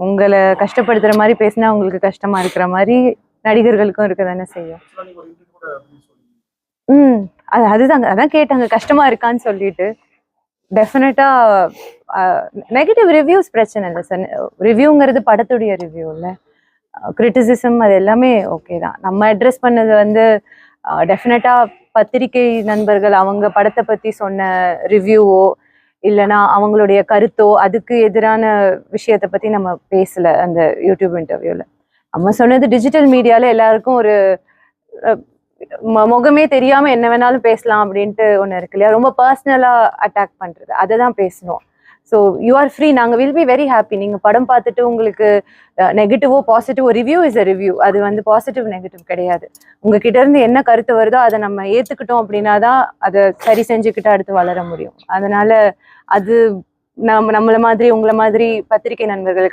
உங்களை கஷ்டப்படுத்துற மாதிரி பேசினா உங்களுக்கு கஷ்டமா இருக்கிற மாதிரி நடிகர்களுக்கும் இருக்க தானே செய்யும். அதுதாங்க, அதான் கேட்டாங்க கஷ்டமா இருக்கான்னு சொல்லிட்டு. டெஃபினட்டா நெகட்டிவ் ரிவ்யூஸ் பிரச்சனை இல்லை சார். ரிவ்யூங்கிறது படத்துடைய ரிவ்யூ இல்லை, கிரிட்டிசிசம் அது எல்லாமே ஓகே தான். நம்ம அட்ரஸ் பண்ணது வந்து டெஃபினட்டா பத்திரிகை நண்பர்கள் அவங்க படத்தை பத்தி சொன்ன ரிவ்யூவோ இல்லைன்னா அவங்களுடைய கருத்தோ அதுக்கு எதிரான விஷயத்தை பத்தி நம்ம பேசல அந்த யூடியூப் இன்டர்வியூல. நம்ம சொன்னது டிஜிட்டல் மீடியால எல்லாருக்கும் ஒரு முகமே தெரியாம என்ன வேணாலும் பேசலாம் அப்படின்ட்டு ஒண்ணு இருக்கு இல்லையா, ரொம்ப பர்சனலா அட்டாக் பண்றது, அதை தான் பேசணும். ஸோ யூ ஆர் ஃப்ரீ, நாங்கள் வில் பி வெரி ஹாப்பி. நீங்க படம் பார்த்துட்டு உங்களுக்கு நெகட்டிவோ பாசிட்டிவோ, ரிவ்யூ இஸ் அ ரிவ்யூ, அது வந்து பாசிட்டிவ் நெகட்டிவ் கிடையாது. உங்ககிட்ட இருந்து என்ன கருத்து வருதோ அதை நம்ம ஏத்துக்கிட்டோம் அப்படின்னா தான் அதை சரி செஞ்சுக்கிட்டு அடுத்து வளர முடியும். அதனால அது நம்மள மாதிரி உங்களை மாதிரி பத்திரிகை நண்பர்கள்